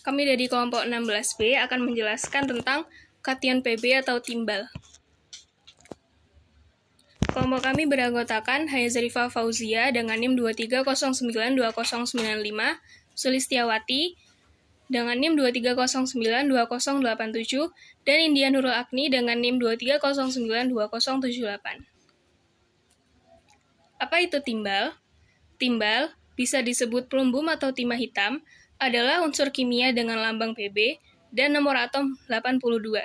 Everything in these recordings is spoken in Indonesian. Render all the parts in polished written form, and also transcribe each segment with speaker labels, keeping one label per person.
Speaker 1: Kami dari kelompok 16B akan menjelaskan tentang kation Pb atau timbal. Kelompok kami beranggotakan Hayazarifa Fauzia dengan NIM 23092095, Sulistiawati dengan NIM 23092087, dan India Nurul Agni dengan NIM 23092078. Apa itu timbal? Timbal, bisa disebut plumbum atau timah hitam, adalah unsur kimia dengan lambang Pb dan nomor atom 82.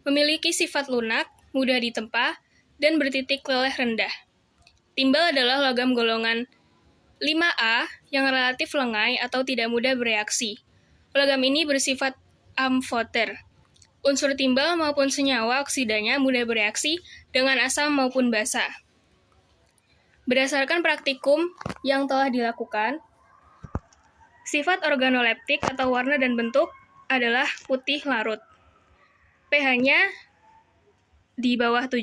Speaker 1: Memiliki sifat lunak, mudah ditempa, dan bertitik leleh rendah. Timbal adalah logam golongan 5A yang relatif lengai atau tidak mudah bereaksi. Logam ini bersifat amfoter. Unsur timbal maupun senyawa oksidanya mudah bereaksi dengan asam maupun basa. Berdasarkan praktikum yang telah dilakukan, sifat organoleptik atau warna dan bentuk adalah putih larut. pH-nya di bawah 7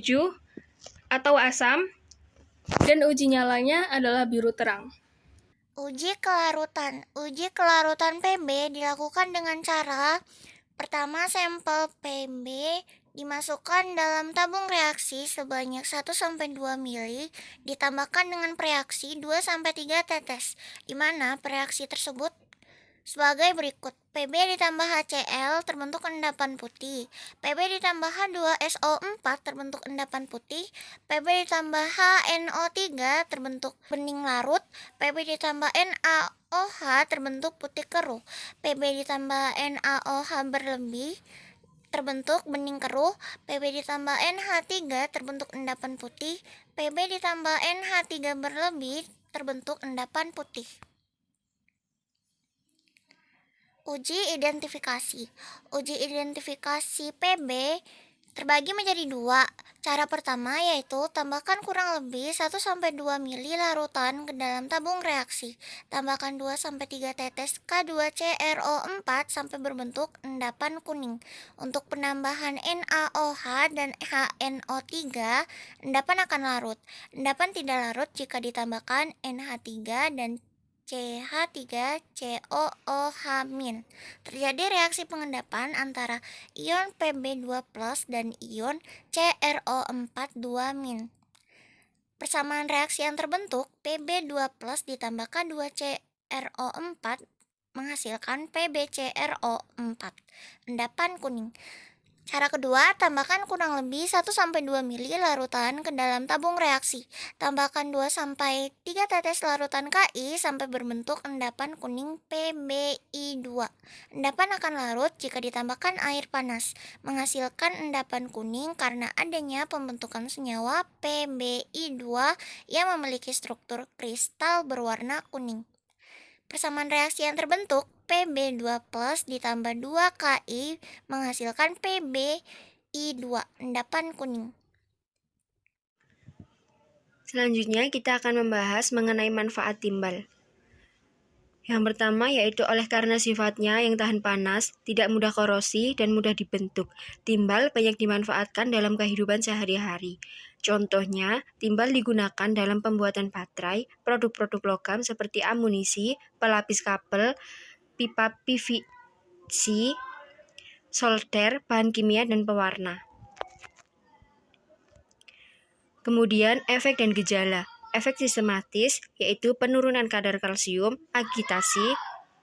Speaker 1: atau asam, dan uji nyalanya adalah biru terang.
Speaker 2: Uji kelarutan Pb dilakukan dengan cara pertama, sampel Pb dimasukkan dalam tabung reaksi sebanyak 1-2 ml, ditambahkan dengan preaksi 2-3 tetes, di mana preaksi tersebut sebagai berikut. Pb ditambah HCl terbentuk endapan putih. Pb ditambah H2SO4 terbentuk endapan putih. Pb ditambah HNO3 terbentuk bening larut. Pb ditambah NaOH terbentuk putih keruh. Pb ditambah NaOH berlebih terbentuk bening keruh. Pb ditambah NH3 terbentuk endapan putih. Pb ditambah NH3 berlebih terbentuk endapan putih. Uji identifikasi Pb terbagi menjadi dua. Cara pertama yaitu tambahkan kurang lebih 1-2 ml larutan ke dalam tabung reaksi. Tambahkan 2-3 tetes K2CrO4 sampai berbentuk endapan kuning. Untuk penambahan NaOH dan HNO3, endapan akan larut. Endapan tidak larut jika ditambahkan NH3 dan CH3COOH-. Terjadi reaksi pengendapan antara ion Pb2+ dan ion CrO4 2-. Persamaan reaksi yang terbentuk, Pb2+ ditambahkan 2CrO4 menghasilkan PbCrO4, endapan kuning. Cara kedua, tambahkan kurang lebih 1-2 ml larutan ke dalam tabung reaksi. Tambahkan 2-3 tetes larutan Ki sampai berbentuk endapan kuning PbI2. Endapan akan larut jika ditambahkan air panas, menghasilkan endapan kuning karena adanya pembentukan senyawa PbI2 yang memiliki struktur kristal berwarna kuning. Persamaan reaksi yang terbentuk, Pb2+ ditambah 2 Ki menghasilkan PbI2, endapan kuning.
Speaker 3: Selanjutnya kita akan membahas mengenai manfaat timbal. Yang pertama yaitu oleh karena sifatnya yang tahan panas, tidak mudah korosi, dan mudah dibentuk. Timbal banyak dimanfaatkan dalam kehidupan sehari-hari. Contohnya, timbal digunakan dalam pembuatan baterai, produk-produk logam seperti amunisi, pelapis kabel, pipa PVC, solder, bahan kimia, dan pewarna. Kemudian, efek dan gejala. Efek sistematis yaitu penurunan kadar kalsium, agitasi,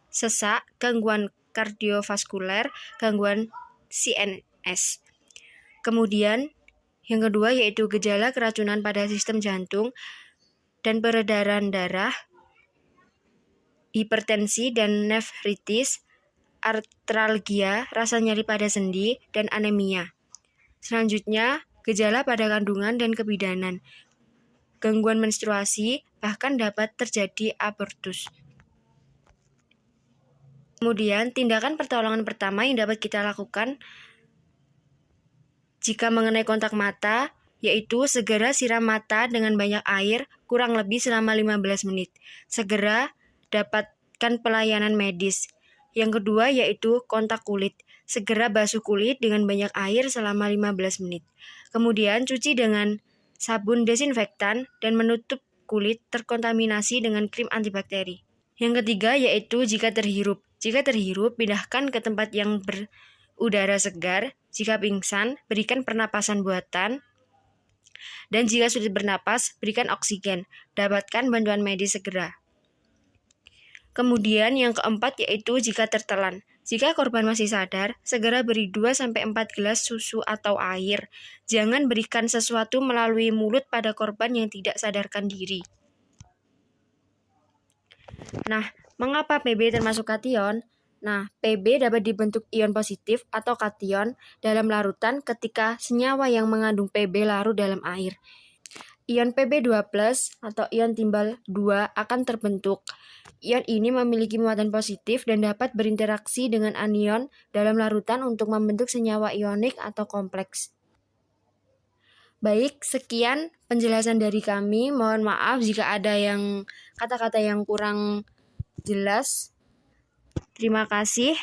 Speaker 3: sesak, gangguan kardiovaskuler, gangguan CNS. Kemudian yang kedua yaitu gejala keracunan pada sistem jantung dan peredaran darah, hipertensi dan nefritis, artralgia, rasa nyeri pada sendi, dan anemia. Selanjutnya, gejala pada kandungan dan kebidanan, gangguan menstruasi, bahkan dapat terjadi abortus. Kemudian, tindakan pertolongan pertama yang dapat kita lakukan jika mengenai kontak mata, yaitu segera siram mata dengan banyak air, kurang lebih selama 15 menit. Segera dapatkan pelayanan medis. Yang kedua yaitu kontak kulit. Segera basuh kulit dengan banyak air selama 15 menit. Kemudian cuci dengan sabun desinfektan dan menutup kulit terkontaminasi dengan krim antibakteri. Yang ketiga yaitu jika terhirup. Jika terhirup, pindahkan ke tempat yang berudara segar. Jika pingsan, berikan pernapasan buatan. Dan jika sulit bernapas, berikan oksigen. Dapatkan bantuan medis segera. Kemudian yang keempat yaitu jika tertelan. Jika korban masih sadar, segera beri 2-4 gelas susu atau air. Jangan berikan sesuatu melalui mulut pada korban yang tidak sadarkan diri. Nah, mengapa Pb termasuk kation? Nah, Pb dapat dibentuk ion positif atau kation dalam larutan ketika senyawa yang mengandung Pb larut dalam air. Ion Pb2+ atau ion timbal 2 akan terbentuk. Ion ini memiliki muatan positif dan dapat berinteraksi dengan anion dalam larutan untuk membentuk senyawa ionik atau kompleks. Baik, sekian penjelasan dari kami. Mohon maaf jika ada kata-kata yang kurang jelas. Terima kasih.